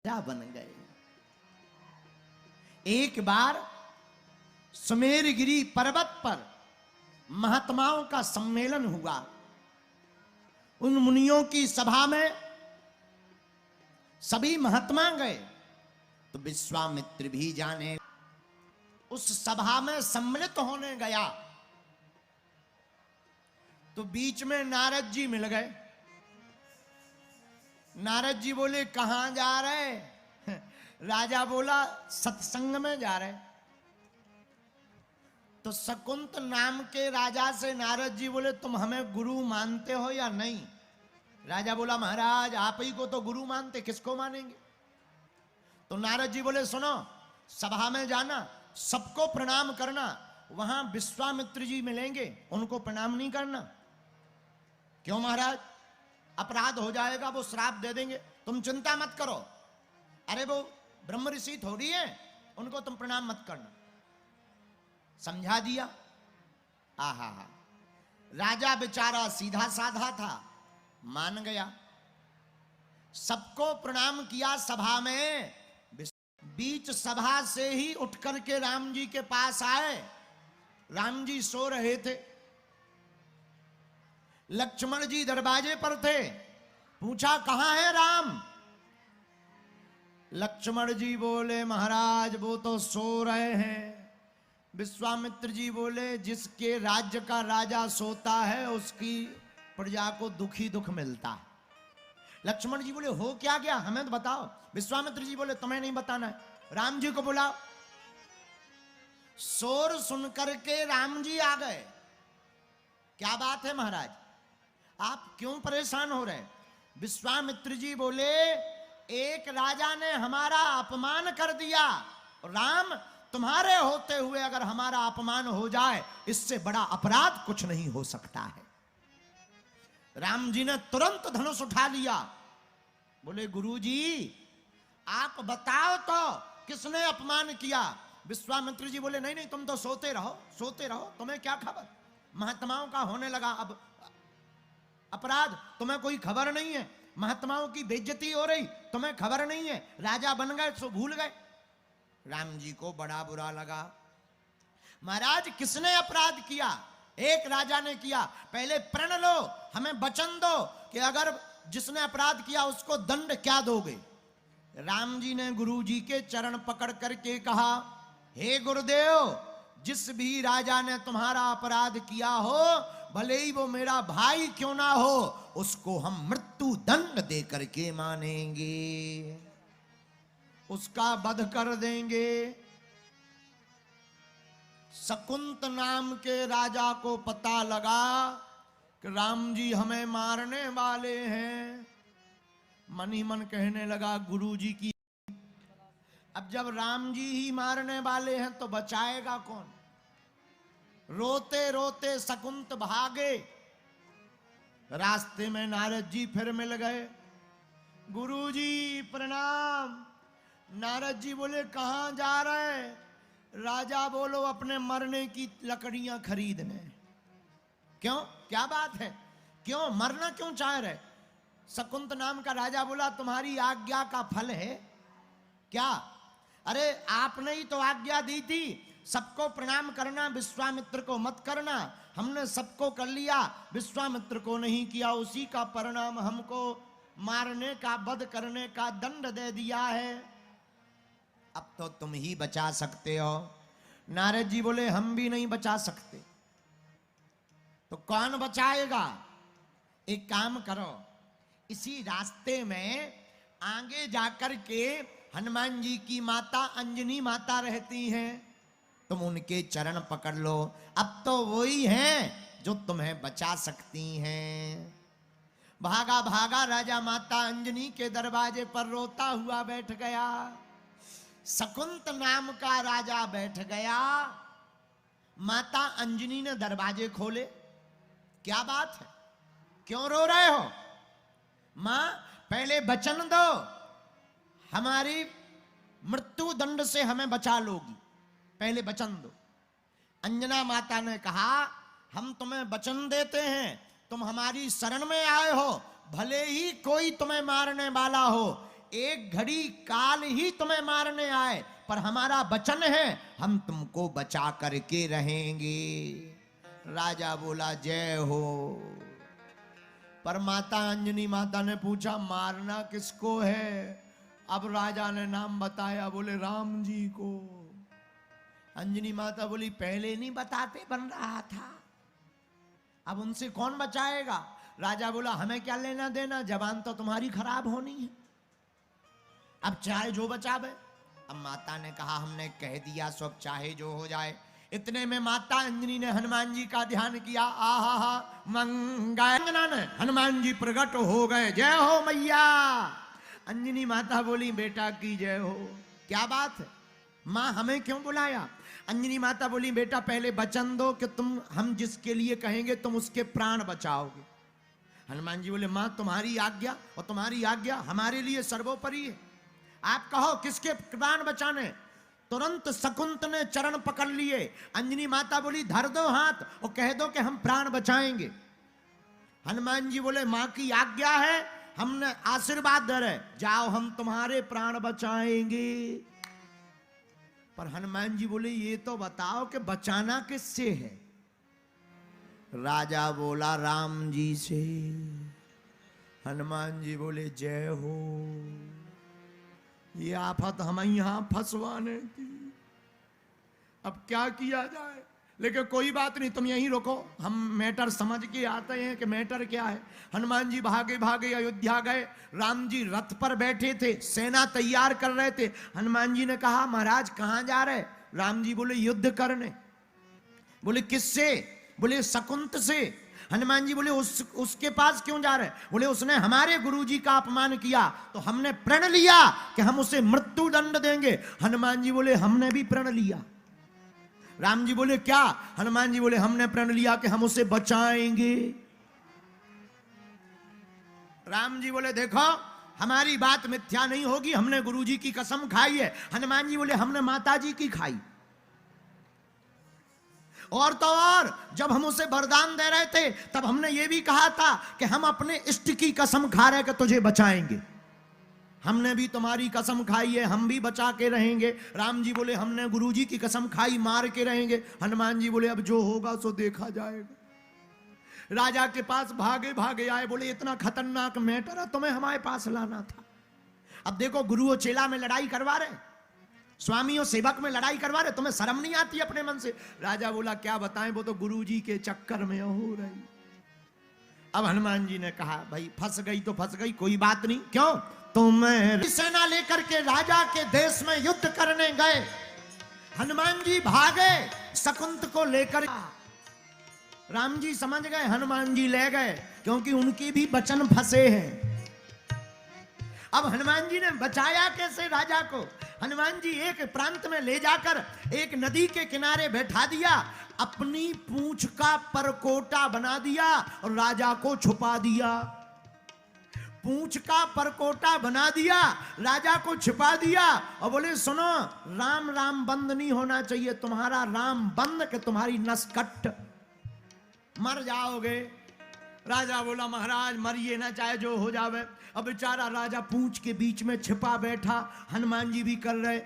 राजा बन गए। एक बार सुमेरगिरी पर्वत पर महात्माओं का सम्मेलन हुआ। उन मुनियों की सभा में सभी महात्मा गए तो विश्वामित्र भी जाने उस सभा में सम्मिलित होने गया तो बीच में नारद जी मिल गए। नारद जी बोले कहां जा रहे? राजा बोला सत्संग में जा रहे। तो शकुंत नाम के राजा से नारद जी बोले तुम हमें गुरु मानते हो या नहीं? राजा बोला महाराज आप ही को तो गुरु मानते, किसको मानेंगे? तो नारद जी बोले सुनो, सभा में जाना, सबको प्रणाम करना, वहां विश्वामित्र जी मिलेंगे, उनको प्रणाम नहीं करना। क्यों महाराज? अपराध हो जाएगा, वो श्राप दे देंगे। तुम चिंता मत करो, अरे वो ब्रह्म ऋषि थोड़ी है, उनको तुम प्रणाम मत करना। समझा दिया। आहा, राजा बेचारा सीधा साधा था, मान गया, सबको प्रणाम किया। सभा में बीच सभा से ही उठ करके राम जी के पास आए। राम जी सो रहे थे, लक्ष्मण जी दरवाजे पर थे। पूछा कहां है राम? लक्ष्मण जी बोले महाराज वो तो सो रहे हैं। विश्वामित्र जी बोले जिसके राज्य का राजा सोता है उसकी प्रजा को दुखी दुख मिलता है। लक्ष्मण जी बोले हो क्या गया, हमें तो बताओ। विश्वामित्र जी बोले तुम्हें नहीं बताना है, राम जी को बुलाओ। शोर सुनकर के राम जी आ गए। क्या बात है महाराज, आप क्यों परेशान हो रहे? विश्वामित्र जी बोले एक राजा ने हमारा अपमान कर दिया। राम तुम्हारे होते हुए अगर हमारा अपमान हो जाए इससे बड़ा अपराध कुछ नहीं हो सकता है। राम जी ने तुरंत धनुष उठा लिया। बोले गुरुजी आप बताओ तो किसने अपमान किया? विश्वामित्र जी बोले नहीं नहीं तुम तो सोते रहो, सोते रहो, तुम्हें क्या खबर? महात्माओं का होने लगा अब अपराध, तुम्हें कोई खबर नहीं है। महात्माओं की बेइज्जती हो रही, तुम्हें खबर नहीं है। राजा बन गए सो भूल गए। राम जी को बड़ा बुरा लगा। महाराज किसने अपराध किया? एक राजा ने किया। पहले प्रण लो, हमें वचन दो कि अगर जिसने अपराध किया उसको दंड क्या दोगे? राम जी ने गुरु जी के चरण पकड़ करके कहा हे गुरुदेव, जिस भी राजा ने तुम्हारा अपराध किया हो, भले ही वो मेरा भाई क्यों ना हो, उसको हम मृत्यु दंड दे करके मानेंगे, उसका वध कर देंगे। शकुंत नाम के राजा को पता लगा कि राम जी हमें मारने वाले हैं। मन ही मन कहने लगा गुरु जी की अब जब राम जी ही मारने वाले हैं तो बचाएगा कौन? रोते रोते शकुंत भागे। रास्ते में नारद जी फिर मिल गए। गुरु जी प्रणाम। नारद जी बोले कहां जा रहे? राजा बोलो अपने मरने की लकड़ियां खरीदने। क्यों, क्या बात है, क्यों मरना क्यों चाह रहे? शकुंत नाम का राजा बोला तुम्हारी आज्ञा का फल है क्या? अरे आपने ही तो आज्ञा दी थी सबको प्रणाम करना, विश्वामित्र को मत करना। हमने सबको कर लिया, विश्वामित्र को नहीं किया, उसी का परिणाम हमको मारने का, वध करने का दंड दे दिया है। अब तो तुम ही बचा सकते हो। नारद जी बोले हम भी नहीं बचा सकते। तो कौन बचाएगा? एक काम करो, इसी रास्ते में आगे जाकर के हनुमान जी की माता अंजनी माता रहती हैं, तुम उनके चरण पकड़ लो। अब तो वही हैं जो तुम्हें बचा सकती हैं। भागा भागा राजा माता अंजनी के दरवाजे पर रोता हुआ बैठ गया। शकुंत नाम का राजा बैठ गया। माता अंजनी ने दरवाजे खोले। क्या बात है, क्यों रो रहे हो? मां पहले वचन दो, हमारी मृत्यु दंड से हमें बचा लोगी, पहले वचन दो। अंजना माता ने कहा हम तुम्हें वचन देते हैं, तुम हमारी शरण में आए हो, भले ही कोई तुम्हें मारने वाला हो, एक घड़ी काल ही तुम्हें मारने आए, पर हमारा वचन है हम तुमको बचा करके रहेंगे। राजा बोला जय हो। पर माता अंजनी माता ने पूछा मारना किसको है? अब राजा ने नाम बताया, बोले राम जी को। अंजनी माता बोली पहले नहीं बताते बन रहा था, अब उनसे कौन बचाएगा? राजा बोला हमें क्या लेना देना, जबान तो तुम्हारी खराब होनी है, अब चाहे जो बचावे। अब माता ने कहा हमने कह दिया, सब चाहे जो हो जाए। इतने में माता अंजनी ने हनुमान जी का ध्यान किया, आहा मंगना ने हनुमान जी प्रकट हो गए। जय हो मैया। अंजनी माता बोली बेटा की जय हो। क्या बात है माँ, हमें क्यों बुलाया? अंजनी माता बोली बेटा पहले वचन दो कि तुम हम जिसके लिए कहेंगे तुम उसके प्राण बचाओगे। हनुमान जी बोले माँ तुम्हारी आज्ञा, और तुम्हारी आज्ञा हमारे लिए सर्वोपरि है। आप कहो किसके प्राण बचाने? तुरंत शकुंत ने चरण पकड़ लिए। अंजनी माता बोली धर दो हाथ और कह दो कि हम प्राण बचाएंगे। हनुमान जी बोले माँ की आज्ञा है, हमने आशीर्वाद दे रहे, जाओ हम तुम्हारे प्राण बचाएंगे। पर हनुमान जी बोले ये तो बताओ कि बचाना किससे है? राजा बोला राम जी से। हनुमान जी बोले जय हो। ये आफत हमें यहां फंसवाने की, अब क्या किया जाए? लेकिन कोई बात नहीं, तुम यहीं रुको, हम मैटर समझ के आते हैं कि मैटर क्या है। हनुमान जी भागे भागे अयोध्या गए। राम जी रथ पर बैठे थे, सेना तैयार कर रहे थे। हनुमान जी ने कहा महाराज कहां जा रहे? राम जी बोले युद्ध करने। बोले किससे? बोले शकुंत से। हनुमान जी बोले उसके पास क्यों जा रहे? बोले उसने हमारे गुरुजी का अपमान किया, तो हमने प्रण लिया कि हम उसे मृत्यु दंड देंगे। हनुमान जी बोले हमने भी प्रण लिया। राम जी बोले क्या? हनुमान जी बोले हमने प्रण लिया कि हम उसे बचाएंगे। राम जी बोले देखो हमारी बात मिथ्या नहीं होगी, हमने गुरुजी की कसम खाई है। हनुमान जी बोले हमने माता जी की खाई। और तो और जब हम उसे वरदान दे रहे थे तब हमने ये भी कहा था कि हम अपने इष्ट की कसम खा रहे कि तुझे बचाएंगे। हमने भी तुम्हारी कसम खाई है, हम भी बचा के रहेंगे। राम जी बोले हमने गुरुजी की कसम खाई, मार के रहेंगे। हनुमान जी बोले अब जो होगा सो देखा जाएगा। राजा के पास भागे भागे आए, बोले इतना खतरनाक मैटर है, तुम्हें हमारे पास लाना था। अब देखो गुरु और चेला में लड़ाई करवा रहे, स्वामी और सेवक में लड़ाई करवा रहे, तुम्हें शर्म नहीं आती अपने मन से? राजा बोला क्या बताएं, वो तो गुरुजी के चक्कर में हो रही। अब हनुमान जी ने कहा भाई फंस गई तो फंस गई, कोई बात नहीं। क्यों? तुम सेना लेकर के राजा के देश में युद्ध करने गए। हनुमान जी भागे शकुंत को लेकर। राम जी समझ गए, हनुमान जी ले गए, क्योंकि उनकी भी वचन फंसे हैं। अब हनुमान जी ने बचाया कैसे राजा को? हनुमान जी एक प्रांत में ले जाकर एक नदी के किनारे बैठा दिया, अपनी पूंछ का परकोटा बना दिया और राजा को छुपा दिया। पूंछ का परकोटा बना दिया, राजा को छुपा दिया और बोले सुनो राम राम बंद नहीं होना चाहिए, तुम्हारा राम बंद के तुम्हारी नस कट, मर जाओगे। राजा बोला महाराज मरिए ना, चाहे जो हो जावे। अब बेचारा राजा पूंछ के बीच में छिपा बैठा, हनुमान जी भी कर रहे।